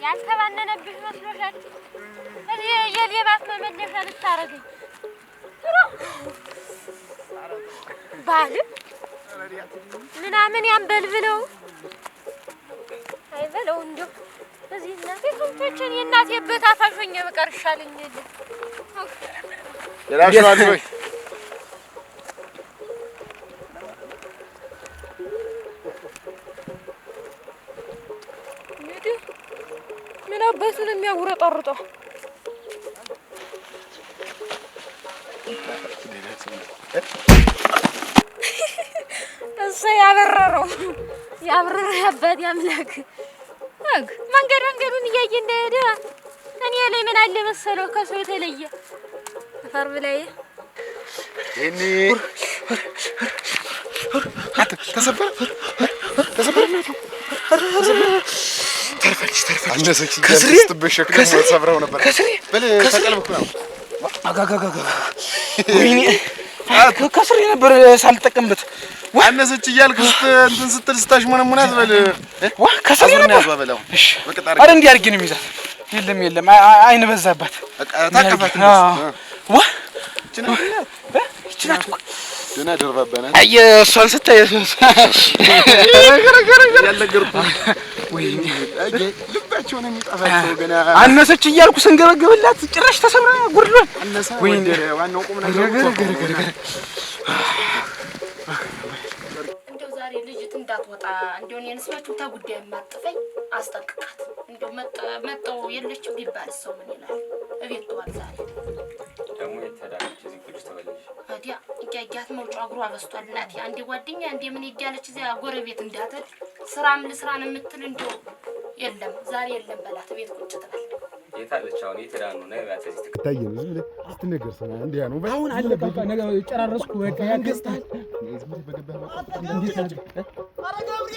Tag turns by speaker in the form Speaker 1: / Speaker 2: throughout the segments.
Speaker 1: ያልተባነነብሽ መስሎሻል? እዚህ የሌባት መመለሻ ልታረገኝ ባል ምናምን ያንበልብለው አይበለው እንደው እዚህ እናቴ ከንቶችን የእናቴ በታፋሾኝ በቀር ይሻለኝ የለ
Speaker 2: የራስዋል ወይ
Speaker 1: ምን አባቱን የሚያውረጠርጠው እሱ ያበረረው ያብረረበት ያምላክ መንገዱን እያየ እንደሄደ እኔ ላይ ምን አለ መሰለው ከሰው የተለየ ፈርብ ላይ
Speaker 2: እኔ ተሰበረ ተርፈልሽ አንደሰች ከስሪስትበሽክ ነው ተሰብረው ነበር በል ተቀልብኩ ነው
Speaker 3: አጋጋጋ ወይኔ ከስሪ ነበር ሳልጠቀምበት
Speaker 2: አነሰች እያልክ እንትን ስትል ስታሽሞነሙናት በል
Speaker 3: ዋ ከስሪ ነበር
Speaker 2: ያዟ በለው እሺ በቅጣር
Speaker 3: አረ እንዲህ አድርጊ ነው የሚይዛት የለም አይን በዛባት
Speaker 2: ታቀፋት
Speaker 3: ዋ
Speaker 2: እቺናት ደና ደርባባና
Speaker 3: አየ እሷን ስታይ
Speaker 2: ያለገርኩ ወይኔ ልባቸው ነው የሚጣፋቸው ገና
Speaker 3: አነሰች እያልኩ ስንገበገብላት ጭራሽ ተሰብራ ጉርሏል
Speaker 2: አነሳ ወይኔ ዋናው ቁም ነገር
Speaker 1: እንደው ዛሬ ልጅት እንዳትወጣ እንደው የነስማችሁ ታጉዳይ ማጥፈኝ አስጠቅቃት እንደው መጣው የለችም ቢባል ሰው ምን ይላል እቤት ተዋል ዛሬ
Speaker 4: ደግሞ የተዳለች እዚህ ቁጭ ተበለሽ
Speaker 1: አዲያ እያያት መውጫ እግሯ በስቷል እናቴ አንዴ ጓደኛ አንዴ ምን ይያለች እዚያ ጎረቤት እንዳትል ስራም ልስራን የምትል እንደው የለም ዛሬ የለም በላት ቤት ቁጭ ትበል
Speaker 4: የታለች አሁን የተዳኑ ነው ያት እዚህ
Speaker 2: ታየው ዝም ብለህ አትነገር ሰማ እንዲያ ነው
Speaker 3: አሁን አለቀ ነገ ጨራረስኩ በቃ ያገስታል
Speaker 2: ዝም ብለህ በገባህ
Speaker 3: እንዴት አለ
Speaker 5: አረ ገብሪ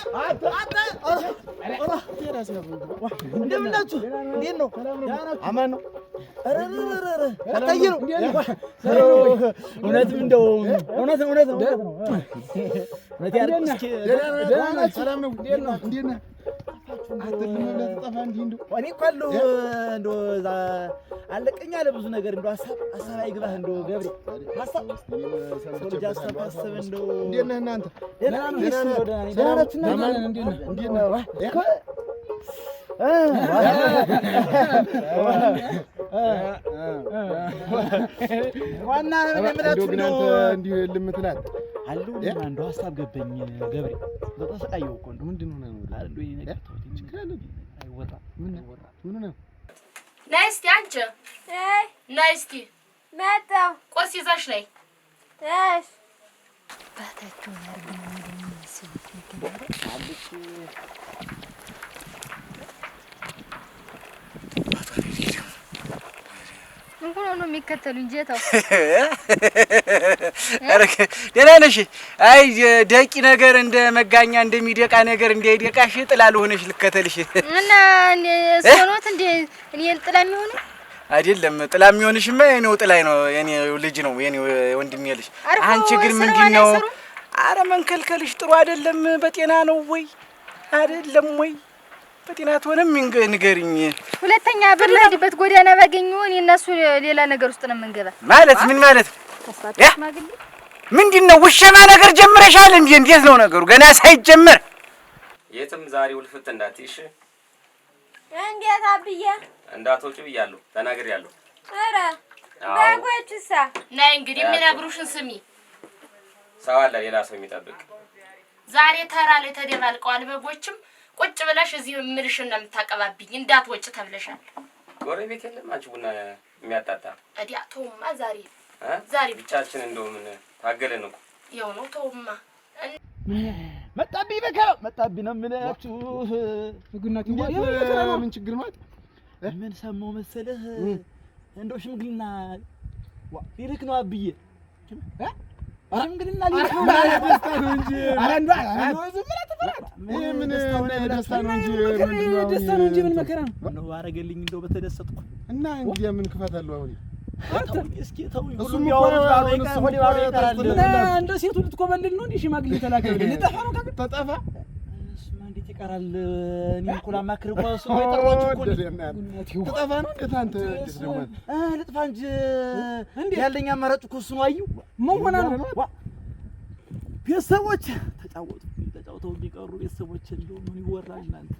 Speaker 5: እንደምን ናችሁ? እንዴት ነው?
Speaker 2: አማን ነው።
Speaker 5: አረ ታየው እውነትም እንደው እውነት
Speaker 2: ሰላም ነው። እንዴት ነህ? አትልም ብለህ ተጠፋ እንዴ?
Speaker 5: እኔ እኮ አለሁ እንደው እዛ አለቀኝ አለ ብዙ ነገር እንደው ሐሳብ አይግባህ እንደው ገብሬ ሐሳብ እንደው
Speaker 2: እንዴት ነህ እናንተ?
Speaker 5: ዋና ለምራችሁ ነው
Speaker 2: እንዲሁ ልምትላት
Speaker 5: አሉ አንዱ ሐሳብ ገበኝ ገብሬ በተሰቃየው እኮ ነው ምንድነው ነው አሉ ይሄ ነገር ችግር አለ አይወጣ ምን ነው
Speaker 1: ናይስቲ አንቺ ናይስቲ መጣው ቁርስ ይዛሽ ላይ እሺ ባታችሁ ያርገኝ እንደምንስት ይገኛል አልሽ እንኳን ነው የሚከተሉኝ ጄታው
Speaker 3: አረከ ደህና ነሽ? አይ ደቂ ነገር እንደ መጋኛ እንደሚደቃ ነገር እንደይደቃሽ ጥላል ሆነሽ ልከተልሽ
Speaker 1: እና ሰኖት እንደ እኔን ጥላ የሚሆነ
Speaker 3: አይደለም ጥላ የሚሆንሽማ የኔው ጥላይ ነው የኔ ልጅ ነው የኔ ወንድሜ ልጅ አንቺ ግን ምንድነው አረ መንከልከልሽ ጥሩ አይደለም በጤና ነው ወይ አይደለም ወይ በጤና ሆነም ንገሪኝ
Speaker 1: ሁለተኛ ብር ለሄድበት ጎዳና ባገኘው እኔ እነሱ ሌላ ነገር ውስጥ ነው መንገባ
Speaker 3: ማለት ምን ማለት ምንድነው ውሸማ ነገር ጀምረሻል እንዴ እንዴት ነው ነገሩ ገና ሳይጀመር
Speaker 4: የትም ዛሬ ውልፍት እንዳትይሽ
Speaker 1: እንዴት አብዬ
Speaker 4: እንዳትወጪ ብያለሁ ተናግሬያለሁ
Speaker 1: አረ ባጎችሳ ነይ እንግዲህ የሚነግሩሽን ስሚ
Speaker 4: ሰው አለ ሌላ ሰው የሚጠብቅ
Speaker 1: ዛሬ ተራ ላይ ተደባልቀዋል በጎችም ቁጭ ብለሽ እዚህ ምልሽን ነው የምታቀባብኝ እንዳትወጪ ተብለሻል
Speaker 4: ጎረቤት የለም አንቺ ቡና የሚያጣጣ
Speaker 1: አዲያ ተውማ ዛሬ
Speaker 4: ብቻችን እንደው ምን ታገለን ነው
Speaker 1: ያው ነው ተውማ
Speaker 5: መጣብኝ በከራ መጣብኝ ነው ምንላችሁ
Speaker 2: ግናት ምን ችግር ማለት
Speaker 5: ምን ሰማው መሰለህ እንደው ሽምግልና ሊልክ ነው አብዬ ሽምግልና ሊልክ ነው ደስታ ነው እንጂ አራንዷ ዝም ብለህ ተፈራት
Speaker 2: ምን ደስታ ነው እንጂ
Speaker 3: ደስታ ነው እንጂ ምን መከራ
Speaker 5: ነው አረገልኝ እንደው በተደሰጥኩ
Speaker 2: እና እንግዲህ ምን ክፋት አለው አሁን
Speaker 5: እስኪ ተው
Speaker 2: ሁሉም ያወራው
Speaker 3: እንደ ሴቱ ልትኮበልል ነው እንዴ ሽማግሌ ተላከልኝ ልጠፋ ነው ተጠፋ
Speaker 5: ይቀራል እኔ እንኳን አማክር እንኳን ሰው አይጠራችሁ እኮ
Speaker 2: ተጠፋ ነው እንዴት አንተ እንዴት ደግሞ
Speaker 5: ልጥፋ እንጂ ያለኝ አማራጭ እኮ እሱ ነው አየሁ ምን ሆነ ነው ቤተሰቦች ተጫውተው ቢቀሩ ቤተሰቦች እንደው ምን ይወራል እናንተ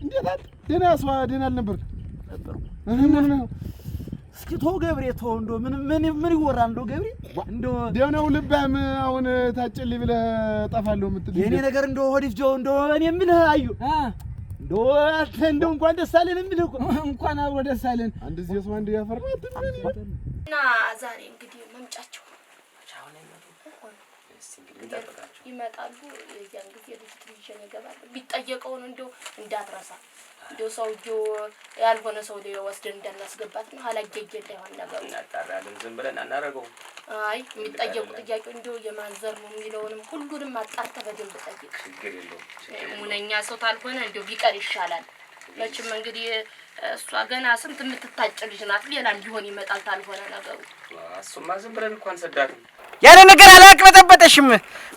Speaker 2: እንዴት አንተ ደህና ሰው ደህና አልነበርክ
Speaker 5: ነበርኩ እስኪ ተው ገብሬ ተው እንደው ምን ይወራል እንደው ገብሬ እንደው
Speaker 2: ደህናው ልባም አሁን ታጭልኝ ብለህ ጠፋለሁ የምትል
Speaker 5: የኔ ነገር እንደው ሆዲፍ ጆ እንደው እኔ ምን አዩ እንደው እንኳን ደስ አለን የምልህ እኮ
Speaker 2: እንኳን አብሮ ደስ አለን አንድ ዚህ ሰው አንድ ያፈርማት
Speaker 1: እና ዛሬ እንግዲህ መምጫቸው ይመጣሉ ያን ጊዜ ልጅ ትንሽ ነገባል ቢጠየቀው ነው እንደው እንዳትረሳ እንደው ሰውጆ ያልሆነ ሰው ላይ ወስደን እንዳናስገባት ነው ሀላገጀ እንዳይሆን ነገር
Speaker 4: እናጣራለን ዝም ብለን አናረገው
Speaker 1: አይ የሚጠየቁ ጥያቄው እንደው የማንዘር ነው የሚለውንም ሁሉንም አጣርተ በደንብ ጠይቅ
Speaker 4: ችግር የለውም
Speaker 1: ሙነኛ ሰው ታልሆነ እንደው ቢቀር ይሻላል መቼም እንግዲህ እሷ ገና ስንት የምትታጭ ልጅ ናት ሌላም ቢሆን ይመጣል ታልሆነ ነገሩ
Speaker 4: እሱማ ዝም ብለን እንኳን ሰዳት
Speaker 3: ያለ ነገር አላቅበጠበጠሽም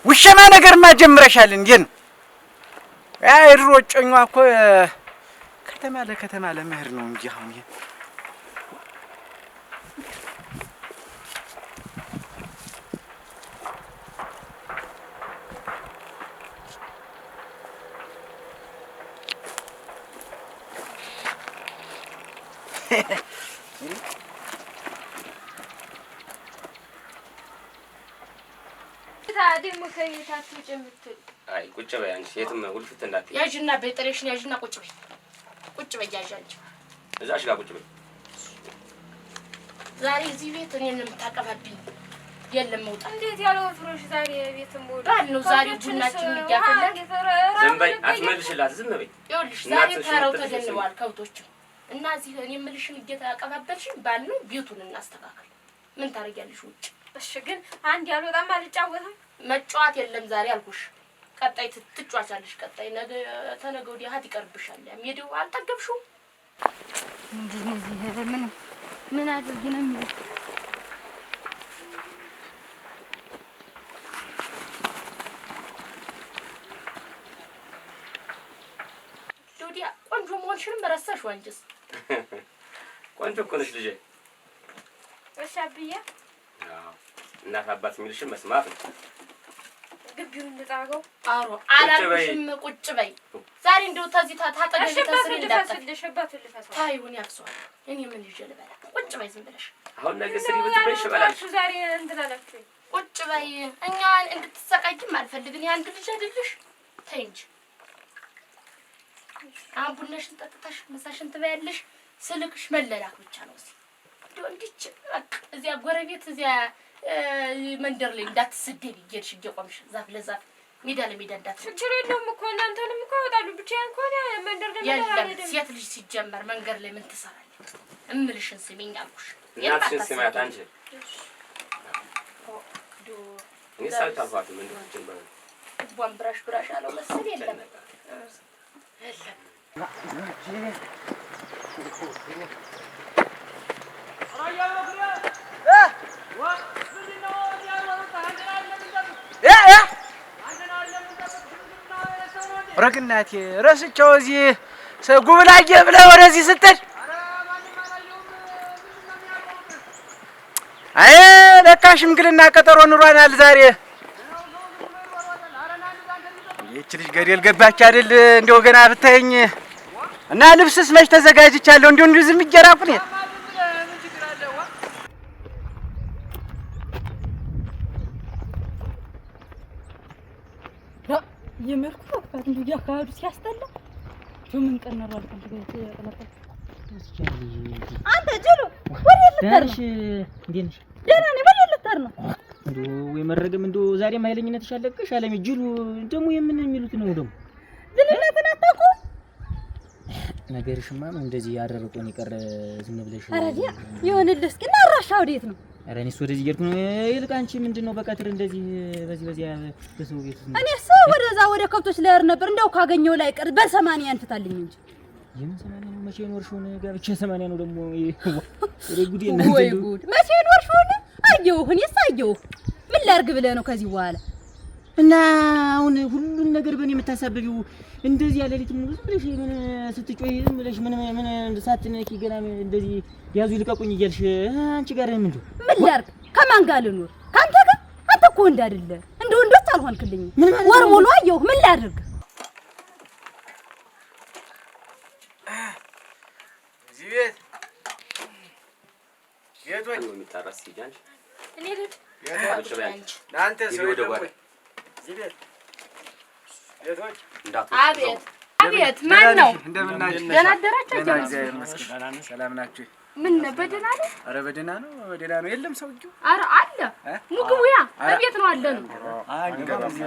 Speaker 3: ውሸማ ነገርማ ጀምረሻል እንዴ ነው ያ ድሮ ጮኛ እኮ ከተማ ለከተማ ለመሄድ ነው እንጂ አሁን
Speaker 1: ታዲም ከየታችሁ ጀምትል
Speaker 4: አይ ቁጭ በይ አንቺ የትም ውልፍት እንዳትይ
Speaker 1: ያጅና በጥሬሽን ያጅና ቁጭ በይ ያጃንቺ
Speaker 4: እዛሽ ጋር ቁጭ በይ
Speaker 1: ዛሬ እዚህ ቤት እኔን የምታቀባብኝ የለም መውጣት
Speaker 6: እንዴት ያለው ፍሮሽ ዛሬ ቤትም ወደ
Speaker 1: ባልነው ዛሬ ቡናችን ይያፈላል
Speaker 4: ዝም በይ አትመልሽላት ዝም በይ
Speaker 1: ይኸውልሽ ዛሬ ተራው ተደንቧል ከብቶቹ እና እዚህ እኔ የምልሽን እየተቀባበልሽኝ ባልነው ቤቱን እናስተካክል ምን ታረጊያለሽ ውጭ
Speaker 6: እሺ ግን አንድ ያልወጣም አልጫወትም
Speaker 1: መጫወት የለም ዛሬ አልኩሽ ቀጣይ ትጫወቻለሽ ቀጣይ ነገ ተነገ ወዲያ ሀት ይቀርብሻል ሜዲው አልጠገብሽው
Speaker 6: እንደዚህ ምን አድርጊ ነው የሚለው
Speaker 1: ዶዲያ ቆንጆ መሆንሽንም ረሳሽው አንቺስ
Speaker 4: ቆንጆ እኮ ነሽ ልጄ
Speaker 6: እሺ አብዬ
Speaker 4: እናት አባት የሚልሽን መስማት ነው
Speaker 6: ግቢውን እንጣጋው
Speaker 1: አሮ አላልሽም ቁጭ በይ ዛሬ እንደው ታዚ ታጠገብ ተስሪ
Speaker 6: እንዳትልሽበት ልፈሰው
Speaker 1: ታይሁን ያፍሷል እኔ ምን ይዤ ልበላ ቁጭ በይ ዝም ብለሽ
Speaker 4: አሁን ነገ ስሪ ብትበይሽ በላሽ
Speaker 6: ዛሬ እንትላላችሁ
Speaker 1: ቁጭ በይ እኛ እንድትሰቃይም አልፈልግም ያን ልጅ አይደልሽ ተይ እንጂ አቡነሽን ጠጥተሽ መሳሽን ትበያለሽ ስልክሽ መለላክ ብቻ ነው እንዲች በቃ እዚያ ጎረቤት እዚያ መንደር ላይ እንዳትሰደቢ እየሄድሽ እየቆምሽ ዛፍ ለዛፍ ሜዳ ለሜዳ እንዳትሰደቢ
Speaker 6: ችግር የለውም እኮ እናንተንም እኮ ያወጣሉ ብቻዬን እኮ መንደር
Speaker 1: የለም ሴት ልጅ ሲጀመር መንገድ ላይ ምን ትሰራለች እምልሽን ስሚኝ አልኩሽ
Speaker 4: እናትሽን ስሚያት አንቺ እኔ ሳልታፋት ምን እንደጀመረ
Speaker 1: ቧን ብራሽ አለው መሰል የለም
Speaker 3: ረግናቴ ረስቸው እዚህ ጉብላዬ ብለህ ወደዚህ ስትል አይ ለካ ሽምግልና ቀጠሮ ኑሯናል ዛሬ ይህች ልጅ ገደል ገባች አይደል እንደው ገና ብታየኝ እና ልብስስ መች ተዘጋጅቻለሁ እንዲሁ ዝም ይጀራቁ ነው
Speaker 7: የመርኩ አባት እንዴ ያካዱ ሲያስጠላ ምን ቀነሩ አልፈልገት ያቀለቀ አንተ ጅሉ ወዴት ልትሄድ ነው?
Speaker 5: እንዴት ነሽ?
Speaker 7: ደህና ነኝ። ወዴት ልትሄድ ነው?
Speaker 5: እንደው ወይ መረገም እንደው ዛሬም ኃይለኝነትሽ አለቀሽ አለኝ ጅሉ ደግሞ የምን የሚሉት ነው ደግሞ
Speaker 7: ዝልነትን አታውቁም?
Speaker 5: ነገርሽማ ነው እንደዚህ ያደረቀውን የቀረ ዝም ብለሽ
Speaker 7: አረዲያ ይሁንልህ እስኪ እና አራሻ ወዴት ነው?
Speaker 5: ኧረ እኔስ ወደዚህ እየሄድኩ ነው ይልቅ አንቺ ምንድነው በቀትር እንደዚህ በዚህ በሰው ቤት
Speaker 7: እኔስ ወደዛ ወደ ከብቶች ልሄድ ነበር እንደው ካገኘው ላይ ቀር በ80 አንፍታልኝ እንጂ
Speaker 5: የምን 80 ነው መቼ ኖርሽውን ጋብቻ 80 ነው ደግሞ ወደ ጉዴ እናንተ
Speaker 7: ወይ ጉድ መቼ ኖርሽውን አየሁ እኔስ አየሁ ምን ላርግ ብለህ ነው ከዚህ በኋላ
Speaker 8: እና አሁን ሁሉን ነገር በእኔ የምታሳብቢው እንደዚህ ያለ ልጅ ሙሉ ብለሽ ምን ስትጮይ ብለሽ ምን ሳትነኪ ገና እንደዚህ ያዙ ይልቀቁኝ እያልሽ አንቺ ጋር ምንድነው?
Speaker 7: ምን ላድርግ? ከማን ጋር ልኖር? ካንተ ጋር? አንተ እኮ ወንድ አይደለ እንደ ወንዶች አልሆንክልኝ። ወር ሙሉ አየሁ። ምን ላድርግ?
Speaker 3: እዚህ ቤት የቶኝ
Speaker 4: የሚታረስ ይጃንሽ
Speaker 1: እኔ ልጅ
Speaker 3: ለአንተ ሰው የለም ወይ? እዚህ ቤት የቶኝ
Speaker 1: አቤት አቤት፣ ማን ነው?
Speaker 3: እንደምን ናችሁ?
Speaker 1: ደህና አደራችሁ?
Speaker 3: ሰላም ናችሁ?
Speaker 1: ምን በደህና ነው?
Speaker 3: ኧረ በደህና ነው፣ በደህና ነው። የለም ሰውዬው?
Speaker 1: ኧረ አለ ምግቡያ በቤት ነው አለ ነው።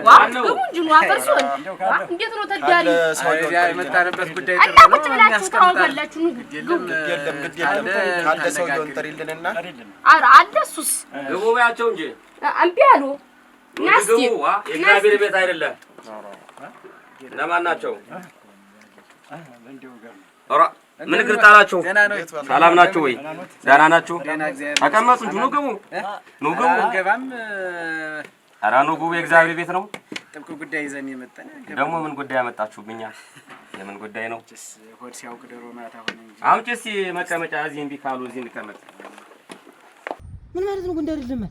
Speaker 1: ዋው ግቡ እንጂ ነው አፈርሶ እንዴት ነው ተዳሪ
Speaker 3: ሰውዬው የመጣንበት ጉዳይ
Speaker 1: እና ቁጭ ብላችሁ ታወጋላችሁ።
Speaker 2: የለም ካለ ሰውዬውን ጥሪልንና
Speaker 1: ኧረ አለ እሱስ
Speaker 4: ግቡ በያቸው እንጂ
Speaker 1: እምቢ አሉ። ናስቲ
Speaker 4: የእግዚአብሔር ቤት አይደለም። እነማን ናቸው? ኧረ ምን ግርጣላችሁ? ሰላም ናችሁ ወይ? ደህና ናችሁ? ተቀመጡ እንጂ ኑ ግቡ፣ ኑ ግቡ።
Speaker 3: ገባም
Speaker 4: ኧረ ኑ ግቡ። የእግዚአብሔር ቤት ነው።
Speaker 3: ጥብቅ ጉዳይ ይዘን የመጣን
Speaker 4: ደግሞ ምን ጉዳይ ያመጣችሁብኛ? የምን ጉዳይ ነው?
Speaker 3: ሆድ ሲያውቅ ዶሮ ማታ ሆነ እንጂ
Speaker 4: አምጪ እስኪ መቀመጫ። እዚህ እምቢ ካሉ እዚህ እንቀመጥ።
Speaker 8: ምን ማለት ነው? ጉንዳ አይደለም።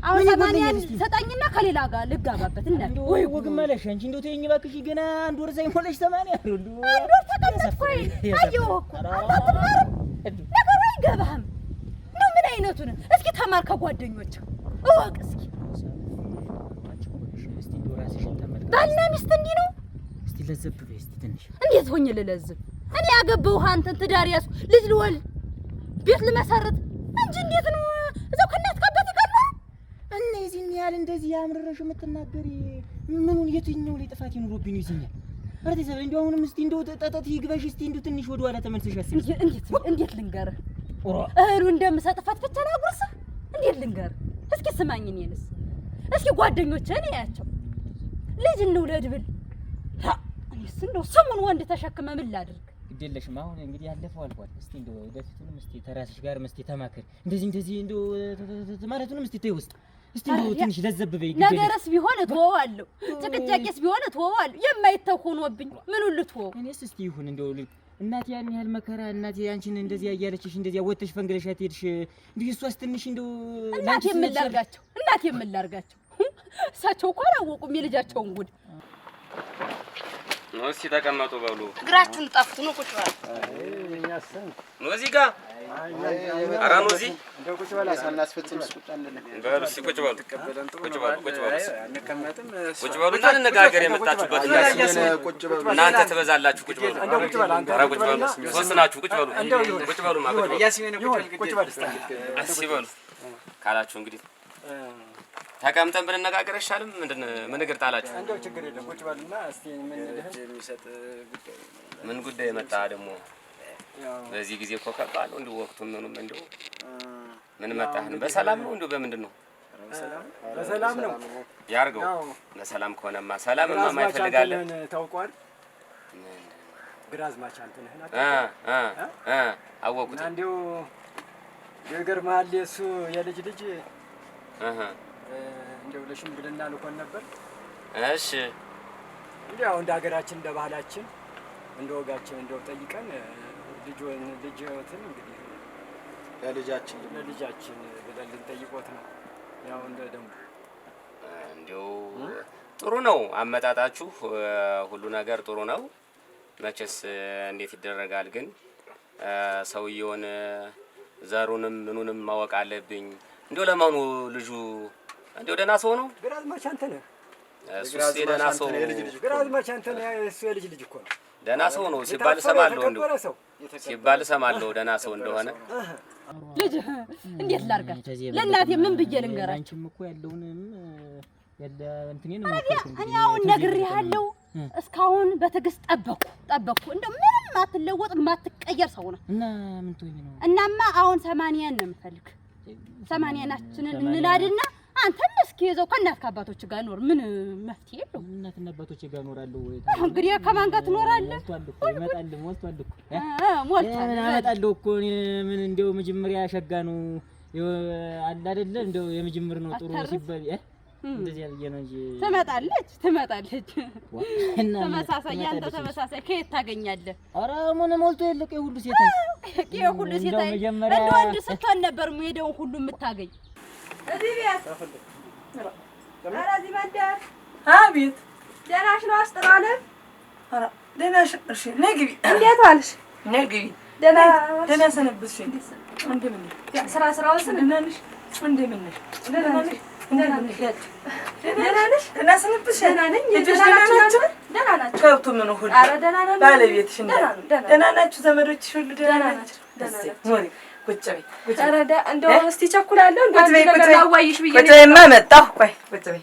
Speaker 7: አሁን ሰማንያን ሰጣኝና ከሌላ ጋር ልጋባበት እና
Speaker 8: ወይ ወግም አለሽ አንቺ። እንደው ተይኝ እባክሽ። ገና አንድ ወር ሳይሞላሽ 80 አንድ
Speaker 7: ወር ተቀመጥኩ። አየሁ እኮ አላትማርም። ነገሩ አይገባህም። ነው ምን አይነቱን? እስኪ ተማር ከጓደኞች እወቅ እስኪ። ባልና ሚስት እንዲህ ነው።
Speaker 8: እስቲ ለዘብ በይ እስቲ ትንሽ።
Speaker 7: እንዴት ሆኜ ልለዝብ? እኔ ያገባሁህ አንተን ትዳር ያዝኩ ልጅ ልወልድ ቤት ልመሰርት እንጂ እንዴት ነው እዛው ከእናት ከአባት ይቀር ነው?
Speaker 8: እና የዚህን ያህል እንደዚህ ያምረረሽ የምትናገሪ ምኑን የትኛው ላይ ጥፋት ይኑሮብኝ ነው ይዘኛል? ኧረ ተይ ሰብል እንደው አሁንም እስቲ እንደው ጠጠት ይግባሽ እስቲ እንደው ትንሽ ወደ ኋላ ተመልሰሽ አስቢ።
Speaker 7: እንዴት ልንገርህ? እህሉ እንደምሰጥፋት ብቻ ነው አጉርስህ። እንዴት ልንገርህ? እስኪ ስማኝ እኔንስ እስኪ ጓደኞቼን እያቸው ልጅ እንውለድ ብል እኔስ እንደው ስሙን ወንድ ተሸክመ ምን ላድርግ?
Speaker 8: ግድ የለሽም አሁን እንግዲህ ያለፈው አልፏል። እስቲ እንደው ወደፊቱንም እስቲ ተራስሽ ጋር እስቲ ተማከሪ። እንደዚህ እንደው ማለቱንም እስቲ ተይ ውስጥ እስቲ እንደው ትንሽ ለዘብ በይ።
Speaker 7: ነገርስ ቢሆን እተወዋለሁ፣ ጭቅጫቄስ ቢሆን እተወዋለሁ። የማይተው ሆኖብኝ ምኑን ልትወው?
Speaker 8: እኔስ እስቲ ይሁን እንደው እናቴ ያን ያህል መከራ እናቴ አንቺን እንደዚህ ያያለችሽ እንደዚህ ወጥተሽ ፈንግለሻት ሄድሽ። እንዴ እሷስ ትንሽ እንደው
Speaker 7: እናቴ ምን ላርጋቸው? እሳቸው እኮ አላወቁም የልጃቸውን ጉድ።
Speaker 4: ነው እስኪ ተቀመጡ በሉ።
Speaker 1: እግራችሁን ጠፍቱ ነው ቁጭ በሉ።
Speaker 4: ነው እዚህ ጋር ኧረ ነው እዚህ
Speaker 2: እንደው ቁጭ በላ ሳናስፈጽም ቁጭ አንደለ
Speaker 4: በሉ እስኪ ቁጭ በሉ። ቁጭ በሉ
Speaker 3: አንቀመጥም።
Speaker 4: ቁጭ በሉ እንነጋገር። የመጣችሁበት
Speaker 2: ቁጭ በሉ
Speaker 4: እናንተ ትበዛላችሁ። ቁጭ በሉ። ኧረ ቁጭ በሉ። ሶስት ናችሁ። ቁጭ በሉ። ቁጭ በሉ ማለት ነው።
Speaker 3: ያሲኔ ቁጭ በል
Speaker 4: እስኪ በሉ ካላችሁ እንግዲህ ተቀምጠን ብንነጋገር አይሻልም? ምን እግር ጣላችሁ?
Speaker 3: እንደው ችግር የለም ቁጭ በልና እስቲ ምን የሚሰጥ ጉዳይ
Speaker 4: ምን ጉዳይ መጣ ደግሞ? በዚህ ጊዜ እኮ ከባድ ነው። እንደው ወቅቱን ምንም እንደው ምን መጣህ? በሰላም ነው እንደው በምንድን ነው?
Speaker 3: በሰላም ነው
Speaker 4: ያርገው። በሰላም ከሆነማ ሰላምማ ማይፈልጋለ
Speaker 3: ታውቋል። ግራዝማች አንተ ነህ
Speaker 4: አወቁት።
Speaker 3: እንደው ይገርምሃል የእሱ የልጅ እንደው ለሽምግልና ልኮን ነበር።
Speaker 4: እሺ
Speaker 3: እንደው እንደ ሀገራችን እንደ ባህላችን እንደ ወጋችን እንደው ጠይቀን ልጅዎትን እንግዲህ ለልጃችን ብለን ልንጠይቆት ነው። ያው እንደ ደንቡ
Speaker 4: እንደው ጥሩ ነው አመጣጣችሁ፣ ሁሉ ነገር ጥሩ ነው። መቼስ እንዴት ይደረጋል ግን ሰውየውን ዘሩንም ምኑንም ማወቅ አለብኝ። እንደው ለማኑ ልጁ እንደው ደህና ሰው ነው?
Speaker 3: ግራዝማች አንተ ነህ።
Speaker 4: እሱስ የደህና ሰው
Speaker 3: ግራዝማች አንተ ነህ። እሱ የልጅ ልጅ እኮ ነው።
Speaker 4: ደህና ሰው ነው ሲባል እሰማለሁ። እንደው ሲባል እሰማለሁ ደህና ሰው እንደሆነ።
Speaker 7: ልጅ እንዴት ላድርጋት? ለእናቴ ምን ብዬ ልንገራት?
Speaker 8: አንቺም እኮ ያለውንም ያለ እንትኔን
Speaker 7: እኔ አሁን ነግሬሃለሁ። እስካሁን በትዕግስት ጠበቅኩ። እንደው ምንም አትለወጥ ማትቀየር ሰው ነው።
Speaker 8: እና ምን ትሆኚ ነው?
Speaker 7: እናማ አሁን 80 ነው የምፈልግ። 80ናችንን እንላድና አንተም እስኪ ይዘው ከእናት ከአባቶች ጋር ኖር። ምን መፍትሄ የለውም?
Speaker 8: እናትና አባቶች ጋር ኖራለሁ ወይ?
Speaker 7: እንግዲህ ከማን ጋር ትኖራለህ?
Speaker 8: ሞልቷል እኮ አመጣለሁ እኮ ምን እንደው መጀመሪያ ሸጋ ነው አለ አይደለ? እንደው የመጀመር ነው ጥሩ ሲባል እንደዚህ ያለ ነው እንጂ
Speaker 7: ትመጣለች ተመሳሳይ ያንተ ተመሳሳይ ከየት ታገኛለህ?
Speaker 8: ኧረ ምን ሞልቶ የለቀ ሁሉ ሴት
Speaker 7: ሁሉ ሴት እንደ ወንድ ስትሆን ነበር ሄደውን ሁሉ የምታገኝ እዚህ ቤት ኧረ እዚህ መንደር
Speaker 9: አቤት
Speaker 7: ደህና ነሽ ነው አስጥራለ
Speaker 9: ኧረ ደህና ነሽ እሺ ነይ ግቢ
Speaker 7: እንዴት ዋልሽ
Speaker 9: ነይ ግቢ ደህና ሰነበትሽ እንደምን
Speaker 7: ያ ስራውን
Speaker 9: ደህና ነሽ እንደምን ነሽ ደህና ነሽ ደህና ሰነበትሽ
Speaker 7: ደህና ነኝ ደህና ናችሁ
Speaker 9: ከብቱ ምን ሁሉ
Speaker 7: ኧረ ደህና ነን
Speaker 9: ባለቤትሽ ደህና ናችሁ ዘመዶችሽ ሁሉ ደህና ናችሁ ኖሪ ቁጭ በይ
Speaker 7: ኧረ እንደው እስቲ ቸኩላለሁ እንደው ነገር ላዋይሽ ብዬሽ
Speaker 9: ቁጭ በይማ መጣሁ ቆይ ቁጭ በይ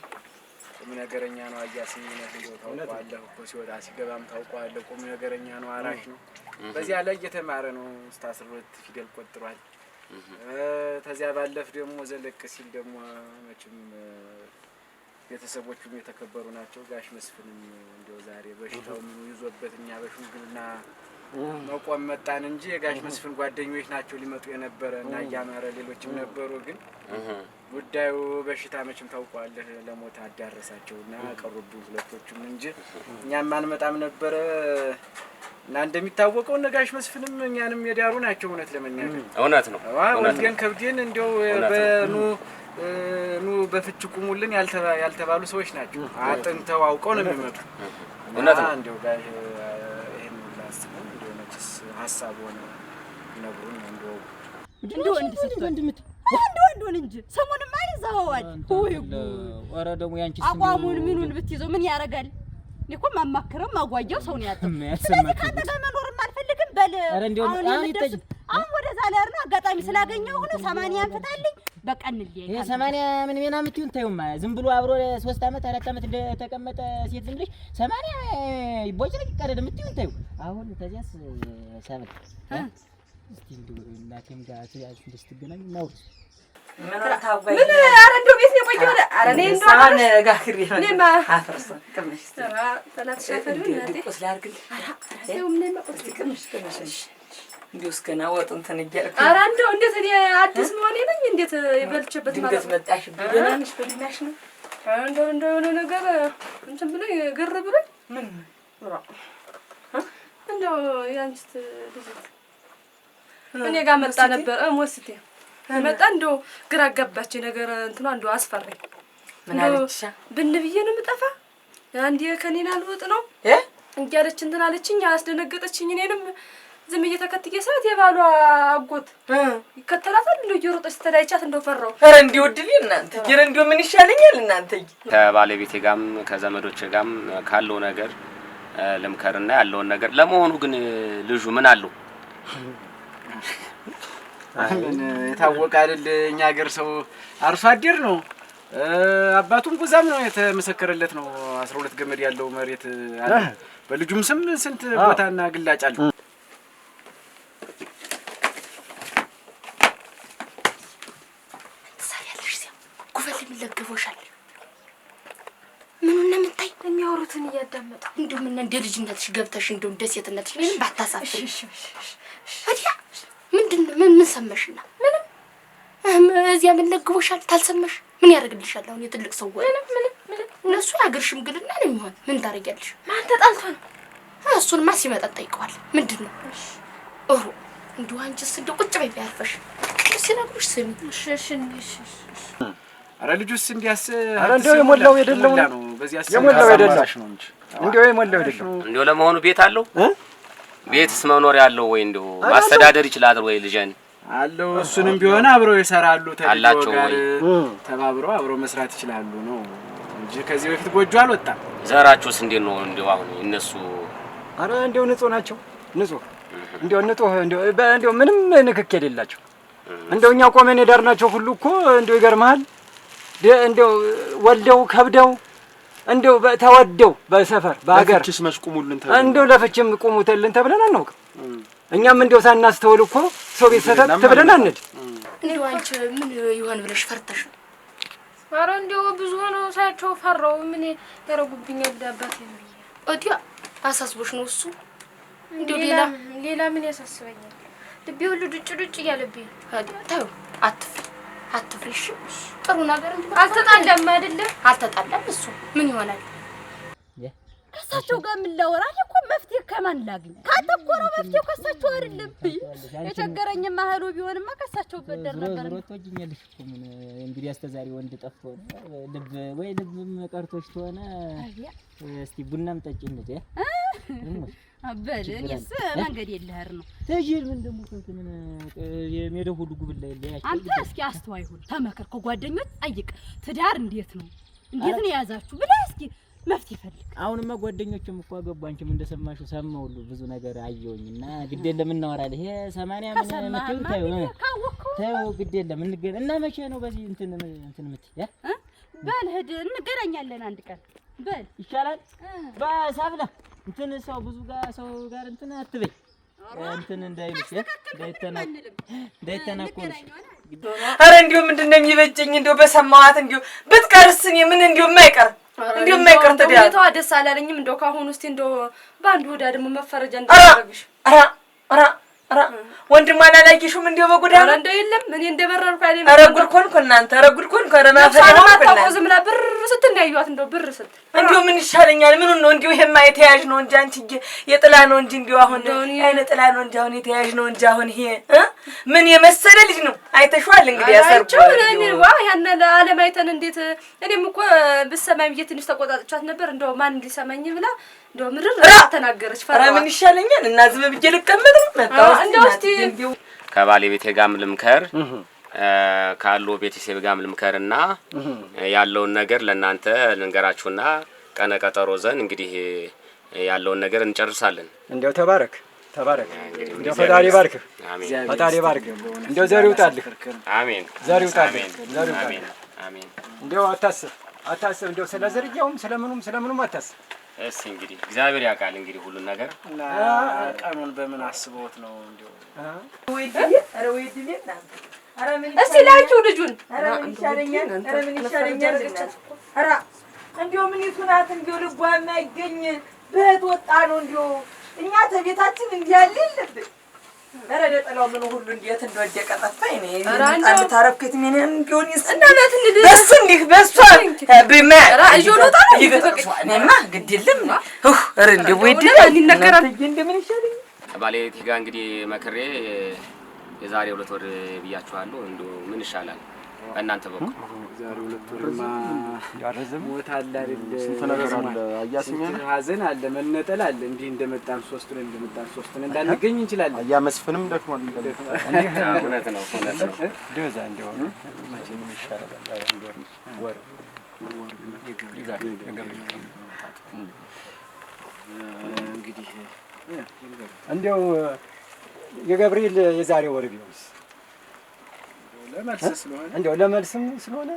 Speaker 3: ቁም ነገረኛ ነው አያስኝነት እንደው ታውቀዋለህ እኮ ሲወጣ ሲገባም ታውቀዋለህ ቁም ነገረኛ ነው አራሽ ነው በዚያ ላይ እየተማረ ነው እስከ 12 ፊደል ቆጥሯል ተዚያ ባለፍ ደግሞ ዘለቅ ሲል ደግሞ መቼም ቤተሰቦቹም የተከበሩ ናቸው ጋሽ መስፍንም እንደው ዛሬ በሽታው ምን ይዞበት እኛ በሽምግልና መቆም መጣን እንጂ የጋሽ መስፍን ጓደኞች ናቸው ሊመጡ የነበረ እና ያማረ ሌሎችም ነበሩ ግን ጉዳዩ በሽታ መቼም ታውቀዋለህ ለሞት አዳረሳቸውና ቀሩብን ሁለቶቹም እንጂ እኛም አንመጣም ነበረ እና እንደሚታወቀው ነጋሽ መስፍንም እኛንም የዳሩ ናቸው እውነት ለመናገር
Speaker 4: እውነት ነው
Speaker 3: ወልገን ከብዴን እንደው በኑ በፍች ቁሙልን ያልተባሉ ሰዎች ናቸው አጥንተው አውቀው ነው የሚመጡ
Speaker 4: እውነት ነው
Speaker 3: እንደው ጋር ይሄን ላስበው እንደው ነጭስ ሐሳብ ሆነ ነብሩን እንደው
Speaker 7: ወንድ ስትወንድ ወንዱን እንጂ ሰሞኑን ማን ይዘዋዋል ወይ
Speaker 8: ኧረ ደግሞ ያንቺ
Speaker 7: አቋሙን ምኑን ብትይዘው ምን ያረጋል እኮ ማማከረው ማጓያው ሰው ነው ያጣው ስለዚህ ካንተ ጋር መኖርም አልፈልግም በል አሁን ወደ ዛላር ነው አጋጣሚ ስላገኘው ሆነ 80 አንፈታልኝ በቃ እንልይ
Speaker 8: ይሄ 80 ምን ሜና ምትዩን ታዩማ ዝም ብሎ አብሮ 3 አመት 4 አመት እንደተቀመጠ ሴት ዝም ብለሽ 80 ይቦጭልኝ ቀረደ ምትዩን ታዩ አሁን ተዚያስ ሰበት እስቲ እንደው እናቴም ጋር ትገናኝ ነው
Speaker 9: ምን ታውቃለህ
Speaker 7: ምን ኧረ እንደው ቤት ነው ቆየው ኧረ እኔ እንደው
Speaker 9: ሳን ጋክሪ ነው
Speaker 7: እኔማ
Speaker 9: አፍርሰ ቅምሽ
Speaker 7: ተራ ተላትሻፈሉ እናቴ
Speaker 9: ቁስ ላርግልህ
Speaker 7: አሬው ምን መቆስ
Speaker 9: ቅምሽ እንዴው እስከና ወጥ እንትን እያልኩ
Speaker 7: ኧረ እንደው እንዴት እኔ አዲስ መሆኔ ነኝ እንዴት ይበልችበት ማለት
Speaker 9: እንዴት መጣሽ ደህና ነሽ በድናሽ ነው
Speaker 7: እንደው የሆነ ነገር እንትን ብሎ ግር ብሎ
Speaker 9: ምን
Speaker 7: እንደው ያንቺት ልጅ እኔ ጋር መጣ ነበር ሞስቴ መጣ እንደው ግራ አጋባች ነገር እንትኗ እንደው አስፈራኝ
Speaker 9: ምን አለችሽ
Speaker 7: ብን ብዬ ነው የምጠፋ አንዴ ከኔና ልወጥ ነው እንጃለች እንትን አለችኝ አስደነገጠችኝ እኔንም ዝም እየተከትዬ ሰዓት የባሏ አጎት ይከተላታል እንደው እየሮጠች ተዳይቻት እንደው ፈራው
Speaker 9: ኧረ እንዲው ወድልኝ እናንተ ግን እንደው ምን ይሻለኛል እናንተ
Speaker 4: ከባለቤቴ ጋርም ከዘመዶቼ ጋርም ካለው ነገር ለምከርና ያለውን ነገር ለመሆኑ ግን ልጁ ምን አለው
Speaker 3: አሁን የታወቀ አይደል እኛ ሀገር ሰው አርሶ አደር ነው አባቱም ጉዛም ነው የተመሰከረለት ነው 12 ገመድ ያለው መሬት አለ በልጁም ስም ስንት ቦታና ግላጭ አለ
Speaker 1: ሳያለሽ ሲያ ጉፈል የሚለገበውሻል ምንና ምንታይ የሚያወሩትን እያዳመጡ እንደው ምን እንደ ልጅነትሽ ገብተሽ እንደው እንደ ሴትነትሽ ምንም ባታሳፍሽ አዲያ ምንድነው ምን ሰመሽና ምንም እዚያ ምን ለግቦሻል ታልሰመሽ ምን ያደርግልሻል አሁን የትልቅ ሰው ምንም እነሱ ያገር ሽምግልና ነው የሚሆን ምን ታረጋለሽ ማን ተጣልቶ ነው እሱንማ ሲመጣ ጠይቀዋል ምንድነው ኦሮ እንደው አንቺስ እንደው ቁጭ በይ ያርፈሽ ሲነግሩሽ ስሚ እሺ
Speaker 3: አረ ልጁስ እንዲያስ
Speaker 5: አረ እንደው የሞላው አይደለም ነው
Speaker 3: በዚያስ
Speaker 5: የሞላው አይደለም ነው እንጂ እንደው የሞላው አይደለም
Speaker 4: እንደው ለመሆኑ ቤት አለው ቤትስ መኖሪያ አለው ወይ እንደው ማስተዳደር ይችላል ወይ ልጅን
Speaker 3: አለው እሱንም ቢሆን አብረው ይሰራሉ ተላቸው ጋር ተባብረው አብረው መስራት ይችላሉ ነው እንጂ ከዚህ በፊት ጎጆ አልወጣም
Speaker 4: ዘራቸውስ እንዴት ነው እንደው አሁን እነሱ
Speaker 5: አረ እንደው ንጹህ ናቸው ንጹህ እንደው ምንም ንክክ የሌላቸው እንደው እኛ ቆመን የዳርናቸው ሁሉ እኮ እንደው ይገርማል እንደው ወልደው ከብደው እንደው ተወደው በሰፈር በአገር
Speaker 2: ለፍችስ መስቁሙልን ተብለን
Speaker 5: እንደው ለፍችም ቁሙተልን ተብለን አናውቅ እኛም እንደው ሳናስተውል እኮ ሰው ቤት ሰተት ተብለን አንድ
Speaker 1: እንደው አንቺ ምን ይሆን ብለሽ ፈርተሽ
Speaker 6: ኧረ እንደው ብዙ ሆኖ ሳያቸው ፈራው ምን ያረጉብኛል ዳባት የሚል
Speaker 1: ወዲያ አሳስቦሽ ነው እሱ እንደው
Speaker 6: ሌላ ምን ያሳስበኛል ልቤ ሁሉ ዱጭ እያለብኝ
Speaker 1: ታዩ አትፍ አትፍሪሽ። ጥሩ ነገር እንጂ
Speaker 6: አልተጣላም አይደለ?
Speaker 1: አልተጣላም። እሱ ምን ይሆናል?
Speaker 7: ከሳቸው ጋር ምን ላወራ እኮ መፍትሄ ከማን ላግኝ? ካተኮረው መፍትሄው ከሳቸው አይደለም። የቸገረኝ ማህሉ ቢሆንማ ከሳቸው በደር ነበር።
Speaker 8: ዞሮ ተወጂኛለሽ እኮ ምን እንግዲህ አስተዛሪ ወንድ ጠፍቶ ልብ ወይ ልብም ቀርቶሽ ተሆነ እስቲ ቡናም ጠጪ እንዴ
Speaker 7: አበል እኔስ መንገድ የለህር ነው
Speaker 8: ተጂል ምን ደሞ ከምን የሜዳው ሁሉ ጉብል ላይ ያያችሁ
Speaker 7: አንተ እስኪ አስተዋይ ሁን ተመከር ከጓደኞች ጠይቅ ትዳር እንዴት ነው የያዛችሁ ብለህ እስኪ መፍትሄ ፈልግ
Speaker 8: አሁንማ ጓደኞችም እኮ አገቡ አንቺም እንደሰማሽው ሰማው ሁሉ ብዙ ነገር አየውኝና ግድ የለም እናወራለን ይሄ 80 ምን መጥተው ታዩ ግድ የለም እንገናኝ እና መቼ ነው በዚህ እንትን ምት
Speaker 7: በል ሄድ እንገናኛለን አንድ ቀን በል
Speaker 8: ይሻላል በሳብላ እንትን ሰው ብዙ ሰው ጋር እንትን አትበይ እንትን እንዳይልሽ እንዳይተናኮልሽ
Speaker 9: ኧረ እንዲሁ ምንድነው የሚበጀኝ እንዲሁ በሰማዋት እንዲሁ ብትቀርስ እኔ ምን እንዲሁ የማይቀር ተዲያ
Speaker 6: ሁኔታዋ ደስ አላለኝም እንደው ካሁን ውስጥ እንደው ባንዱ ወዳ ደግሞ መፈረጃ እንዳደረግሽ
Speaker 9: ኧረ ወንድማን አላየሽውም እንዲሁ በጎዳና
Speaker 6: እንደው የለም እኔ እንደበረርኩ አይደለም
Speaker 9: ኧረ ጉድ ኮንኩ እናንተ ኧረ ጉድ ኮንኩ ኧረ ማፈሪያ
Speaker 6: ዝም ብላ ብር ስትናዩት እንደው ብር ስት
Speaker 9: እንዲሁ ምን ይሻለኛል ምን ነው እንዲሁ ይሄማ የተያዥ ነው እንጂ አንቺ የጥላ ነው እንጂ እንዲሁ አሁን አይነ ጥላ ነው እንጂ አሁን የተያዥ ነው እንጂ አሁን ይሄ ምን የመሰለ ልጅ ነው አይተሽዋል እንግዲህ ያሰርቸው
Speaker 6: እኔ ዋ ያን ለዓለማይተን እንዴት እኔም እኮ ብሰማኝ ብዬ ትንሽ ተቆጣጥቻት ነበር እንደው ማን ሊሰማኝ ብላ እንደው ምርር ተናገረች ፈራ
Speaker 9: ምን ይሻለኛል እና ዝም ብዬ ልቀመጥ ነው መጣው
Speaker 6: እንደው እስቲ
Speaker 4: ከባለቤቴ ጋርም ልምከር ካሉ ቤተሰብ ጋርም ልምከርና ያለውን ነገር ለእናንተ ልንገራችሁና ቀነ ቀጠሮ ዘን እንግዲህ ያለውን ነገር እንጨርሳለን።
Speaker 5: እንደው ተባረክ እንደው ፈጣሪ ባርክ
Speaker 4: አሜን
Speaker 5: ፈጣሪ ባርክ እንደው ዘሪው ጣልህ
Speaker 4: አሜን
Speaker 5: ዘሪው ጣልህ ዘሪው
Speaker 4: አሜን አሜን
Speaker 5: እንደው አታስብ እንደው ስለ ዘርያውም ስለምኑም አታስብ።
Speaker 4: እሺ እንግዲህ እግዚአብሔር ያውቃል እንግዲህ ሁሉን ነገር
Speaker 3: እና ቀኑን በምን አስበውት ነው እንደው
Speaker 9: ወይድልኝ ኧረ ምን
Speaker 6: እስቲ ላኪው ልጁን
Speaker 9: ኧረ ምን ይሻለኛል ኧረ እንዲሁ ምን ይቱናት እንዲሁ ልቧ የማይገኝ በት ወጣ ነው እንዲሁ እኛ ተቤታችን እንዲህ ያለ የለብን ኧረ ደጠላው ምን ሁሉ እንዴት እንደወደቀ ጠፋኝ እኔ አንድ ታረፍከት ምን እንዲሆን
Speaker 6: እናናት እንዴ
Speaker 9: በሱ እንዲህ በሱ በማ
Speaker 6: ራእጆ ነው ታዲያ
Speaker 9: እኔማ ግድ የለም ኧረ እንዲሁ ወይድል
Speaker 6: ይነገራል
Speaker 9: እንደምን ይሻለኝ
Speaker 4: ባለቤቴ ጋር እንግዲህ መክሬ የዛሬ 2 ወር ብያችኋለሁ እንደው ምን ይሻላል እናንተ በኩል
Speaker 3: ዛሬ 2 ወርማ
Speaker 5: ያረዘም
Speaker 3: ሞት አለ አይደል ስንት ነገር አለ አያስኛል ሀዘን አለ መነጠል አለ እንዲህ እንደመጣን 3 ላይ እንደመጣን 3 ላይ እንዳንገኝ እንችላለን አያመስፍንም ደክሞን
Speaker 4: እውነት ነው
Speaker 5: ደዛ እንደው መቼ ምን ይሻላል ወር
Speaker 3: እንግዲህ
Speaker 5: እንደው የገብርኤል የዛሬ ወር ቢሆንስ
Speaker 3: ለመልስ ስለሆነ
Speaker 5: እንደው ለመልስም ስለሆነ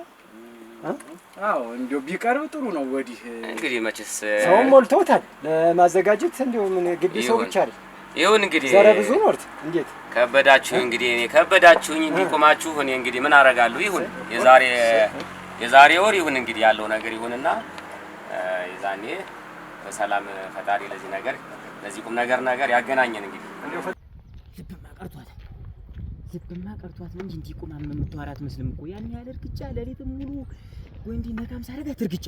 Speaker 3: አዎ እንደው ቢቀርብ ጥሩ ነው። ወዲህ
Speaker 4: እንግዲህ መቼስ
Speaker 5: ሰው ሞልቶታል ለማዘጋጀት እንደው ምን ግድ ሰው ብቻ አይደል
Speaker 4: ይሁን እንግዲህ
Speaker 5: ዘረ ብዙ ኖርት እንዴት
Speaker 4: ከበዳችሁ እንግዲህ እኔ ከበዳችሁኝ እንዲቆማችሁ እኔ እንግዲህ ምን አደርጋለሁ ይሁን የዛሬ ወር ይሁን እንግዲህ ያለው ነገር ይሁንና የዛኔ በሰላም ፈጣሪ ለዚህ ቁም ነገር ያገናኘን እንግዲህ
Speaker 8: ልብማ ቀርቷት እንጂ እንዲህ ቁማ የምትዋራት መስልም እኮ ያን ያህል እርግጫ ለሊትም ሙሉ ወይ እንዲህ ነካም ሳረጋት እርግጫ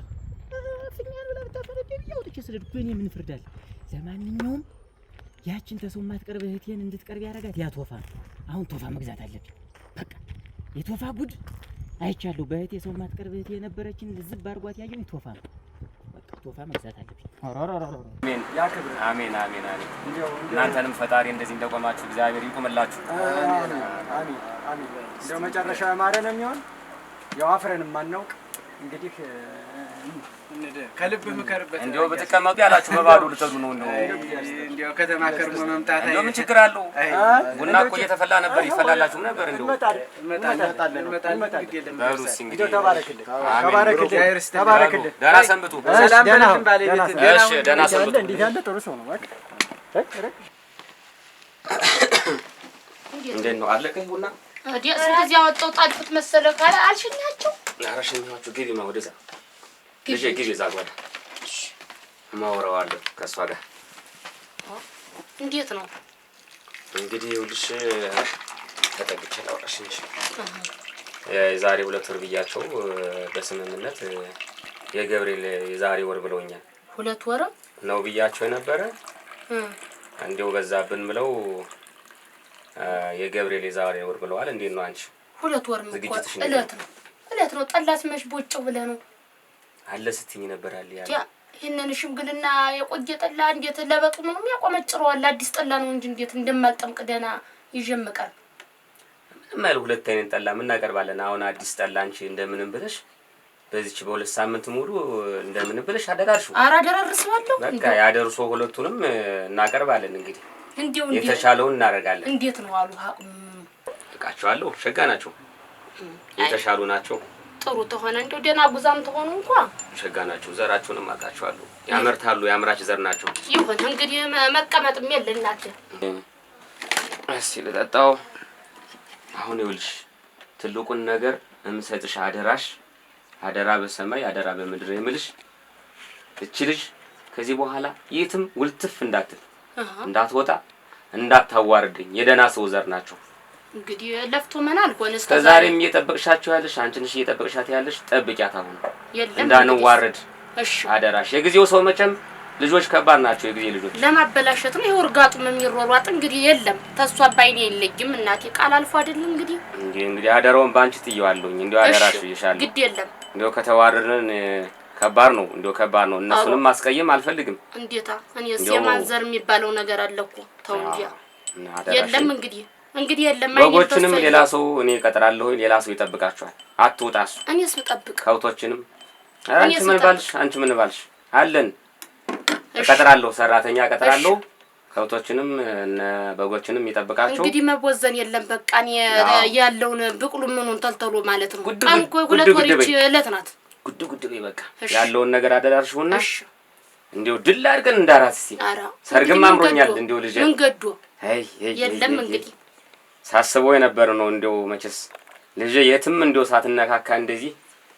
Speaker 8: ፍኛን ብላ ብታፈረደኝ ያውጥቼ ስለድኩ እኔ ምን ፍርዳል። ለማንኛውም ያችን ተሰው ማትቀርብ እህቴን እንድትቀርብ ያረጋት ያ ቶፋ ነው። አሁን ቶፋ መግዛት አለብኝ። በቃ የቶፋ ጉድ አይቻለሁ። በእህቴ ሰው ማትቀርብ እህቴ የነበረችን ዝብ አድርጓት ያየኝ ቶፋ ነው። በቃ ቶፋ መግዛት አለብኝ።
Speaker 4: አሜን ያክብር አሜን አሜን አሜን። እናንተንም ፈጣሪ እንደዚህ እንደቆማችሁ እግዚአብሔር ይቆምላችሁ።
Speaker 5: አሜን አሜን። እንደው መጨረሻ ያማረ ነው የሚሆን ያው አፍረን ማናውቅ እንግዲህ
Speaker 3: ከልብ ምከርበት
Speaker 4: እንደው በተቀመጡ ያላችሁ በባዶ ልትሉ ነው
Speaker 3: እንደው ከተማ ከርሞ መምጣት
Speaker 4: እንደው ምን ችግር አለው? ቡና እኮ እየተፈላ ነበር ይፈላላችሁ ነበር እንደው በሩስ እንግዲህ ተባረክልኝ ደህና ሰንብቱ።
Speaker 3: ሰላም በልም ባለቤት
Speaker 4: እሺ ደህና ሰንብቱ።
Speaker 5: እንዴት ያለ ጥሩ ሰው ነው ማለት
Speaker 4: እንዴት ነው አለቀ ቡና
Speaker 1: ስለዚህ ያወጣው ጣልኩት መሰለህ ካለ አልሽኛቸው
Speaker 4: አራሽኛችሁ ግቢማ ወደዛ ግቢ እዛ ጓዳ ማወራው አለ ከእሷ ጋር
Speaker 1: እንዴት ነው
Speaker 4: እንግዲህ ይኸውልሽ ተጠግቼ ላውራሽ እንጂ የዛሬ 2 ወር ብያቸው በስምምነት የገብርኤል የዛሬ ወር ብለውኛል።
Speaker 1: 2 ወር
Speaker 4: ነው ብያቸው የነበረ እንዴው በዛብን ብለው የገብርኤል የዛሬ ወር ብለዋል። እንዴት ነው አንቺ?
Speaker 1: 2 ወር ነው እለት ነው ጠላስ መሽ ቦጭ ብለህ ነው
Speaker 4: አለ ስትኝ ነበር አለ
Speaker 1: ያ ይሄንን ሽምግልና የቆየ ጠላ እንዴት ለበጡ ምንም ያቆመጭረዋል። አዲስ ጠላ ነው እንጂ እንዴት እንደማልጠምቅ ደና ይጀምቃል።
Speaker 4: ምንም አይደል 2 አይነት ጠላ ምን እናቀርባለን። አሁን አዲስ ጠላ አንቺ እንደምንም ብለሽ በዚች በ2 ሳምንት ሙሉ እንደምንም ብለሽ አደራርሽው።
Speaker 1: ኧረ አደራርስዋለሁ።
Speaker 4: በቃ ያደርሶ ሁለቱንም እናቀርባለን። እንግዲህ
Speaker 1: እንዴው
Speaker 4: የተሻለውን እናደርጋለን።
Speaker 1: እንዴት ነው አሉ
Speaker 4: እቃቸዋለሁ። ሸጋ ናቸው፣ የተሻሉ ናቸው።
Speaker 1: ጥሩ ተሆነ እንደው ደና ጉዛም ተሆኑ እንኳን
Speaker 4: ሸጋ ናቸው። ዘራቸውንም አውቃቸዋለሁ። ያመርታሉ፣ ያምራች ዘር ናቸው።
Speaker 1: ይሁን እንግዲህ መቀመጥም የለናችሁ።
Speaker 4: እስኪ ልጠጣው። አሁን ይኸውልሽ ትልቁን ነገር እምሰጥሽ አደራሽ፣ አደራ በሰማይ አደራ በምድር የምልሽ እቺ ልጅ ከዚህ በኋላ የትም ውልትፍ እንዳትል፣ እንዳትወጣ፣ እንዳታዋርድኝ። የደና ሰው ዘር ናቸው።
Speaker 1: እንግዲህ ለፍቶ መናል ሆነ
Speaker 4: እስከዛሬም እየጠበቅሻቸው ያለሽ አንቺ ነሽ። እየጠበቅሻት ያለሽ ጠብቂያት። አሁን እንዳንዋረድ እሺ፣ አደራሽ። የጊዜው ሰው መቼም ልጆች ከባድ ናቸው። የጊዜ ልጆች
Speaker 1: ለማበላሸት ነው ይወርጋጡም የሚሯሯጥ እንግዲህ የለም ተሷ ባይኔ የለኝም። እናቴ ቃል አልፎ አይደል እንግዲህ አደራውን ባንቺ ትይዋለሁኝ። እንዴው አደራሽ ይሻል ግድ የለም። እንዴው ከተዋረድን ከባድ ነው። እንዴው ከባድ ነው። እነሱንም ማስቀየም አልፈልግም። እንዴታ እኔ የማንዘር የሚባለው ነገር አለኩ ተው እንጂ የለም እንግዲህ የለም።
Speaker 4: በጎችንም ሌላ ሰው እኔ ቀጥራለሁ። ሌላ ሰው ይጠብቃቸዋል። አትውጣሱ።
Speaker 1: እኔስ ብጠብቅ
Speaker 4: ከውቶችንም አንቺ ምን ባልሽ አለን ቀጥራለሁ። ሰራተኛ ቀጥራለሁ። ከውቶችንም እነ በጎችንም ይጠብቃቸው።
Speaker 1: እንግዲህ መቦዘን የለም። በቃ እኔ ያለውን ብቅሉ ምኑን ተልተሉ ማለት ነው። አንኮ 2 ወር እቺ እለት ናት።
Speaker 4: ጉድ በቃ ያለውን ነገር አደራርሽውና እንዴው ድል አድርገን እንዳራስ እስቲ ሰርግም አምሮኛል። እንዴው ልጅ
Speaker 1: ምን ገዶ
Speaker 4: አይ
Speaker 1: የለም እንግዲህ
Speaker 4: ሳስበው የነበረ ነው። እንዴው መቼስ ልጅ የትም እንዴው ሳትነካካ እንደዚህ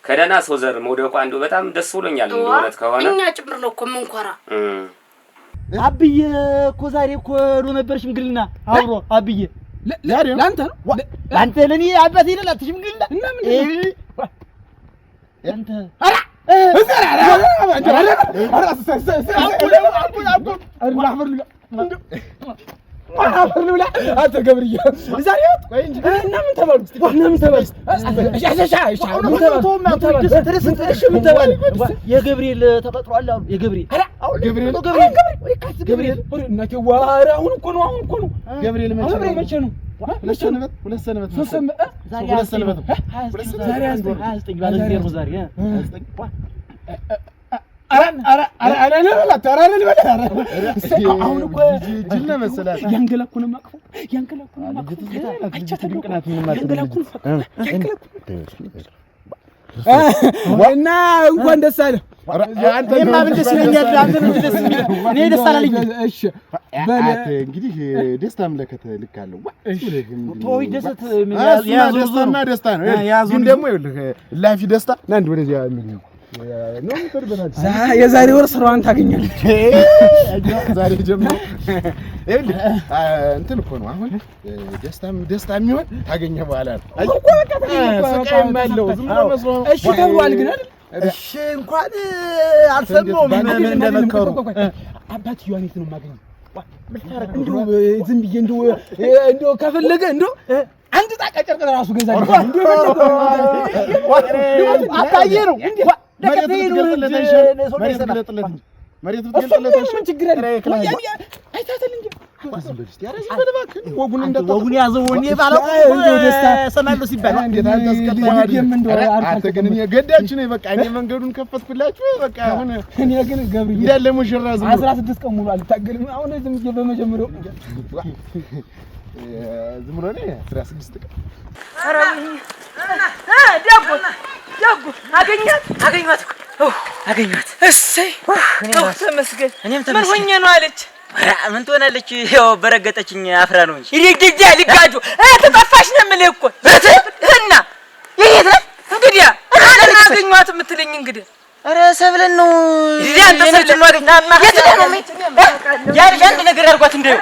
Speaker 4: ከደና ሰው ዘር መውደቋ እንደው በጣም ደስ ብሎኛል። እንደውነት ከሆነ
Speaker 1: እኛ ጭምር ነው እኮ ምንኮራ።
Speaker 8: አብዬ እኮ ዛሬ እኮ ነበር ሽምግልና አብሮ አብዬ
Speaker 2: ላንተ ነው
Speaker 8: ላንተ ለኔ አባቴ ይላል ሽምግልና እና ምን አንተ
Speaker 2: አንተ ገብርዬ ዛሬ ቆይ እንጂ እና ምን ተባሉ
Speaker 8: የገብርኤል ተቀጥሯል አሉ። የገብርኤል
Speaker 2: እናቴ ዋራ አሁን እኮ ነው ገብርኤል መቼ ነው? 2 ሰንበት ዛሬ 29 ባለ ነው ዛሬ አሁን እኮ ጅል ነው መሰላት። ያንገላኩንም አቅፎ እና እንኳን ደስ አለ።
Speaker 8: እኔማ ምን ደስ ይለኛል? አንተ ምን ደስ ይለኛል? እኔ ደስ አላለኝ።
Speaker 2: እሺ በል እንግዲህ ደስታ ምልክት ልካለሁ።
Speaker 8: ቶይ ደስታ ምን
Speaker 2: ያዙና ደስታ ነው። ግን ደግሞ ይኸውልህ ላፊ ደስታ ናንድ ወደዚያ ነው የዛሬ ወር ስራዋን ታገኛለች። ዛሬ ጀምሮ ይኸውልህ እንትን እኮ ነው አሁን ደስታ የሚሆን ታገኘ በኋላ ነው እኮ በቃ ስቃይም አለው። ዝም ብሎ መስሎ እሺ ተብሏል። ግን አይደል እሺ እንኳን አልሰማሁም ምን እንደመከሩ። አባትየዋን የት ነው የማገኘው? እንደው ዝም ብዬ እንደው ከፈለገ እንደው አንድ ጣቃ ጨርቅ ራሱ ገዛልኝ። አታየ ነው መሬት ብትገልጥለት ምን ችግር አለ? አይታተል እንጂ ወጉን ያዘው። እኔ ባለው ደስታ ሰማለሁ ሲባል አንተ ግን ገዳችሁ ነው። በቃ እኔ መንገዱን ከፈትኩላችሁ። በቃ አሁን እኔ ግን ገብርዬ እንዳለ ሙሽራ 16 ቀን ሙሉ አልታገልም። አሁን ዝም ብዬ በመጀመሪያው ዝም ብሎ ነው 16 ቀን
Speaker 9: ኧረ ደጉ አገኛት። እሰይ ተመስገን። ምን ሆኜ ነው አለች?
Speaker 8: ምን ትሆናለች? ያው በረገጠችኝ አፍራ ነው እንጂ
Speaker 9: ይዲዲያ ልጋጁ ተጠፋሽ ነው የምልህ እኮ እና የት ነህ እንግዲህ አገኘኋት የምትለኝ እንግዲህ
Speaker 8: ኧረ ሰብለን ነው
Speaker 9: ይዲያ አንተ ሰብለን ነው አገኘ የት ነው? ያን ነገር አድርጓት እንደው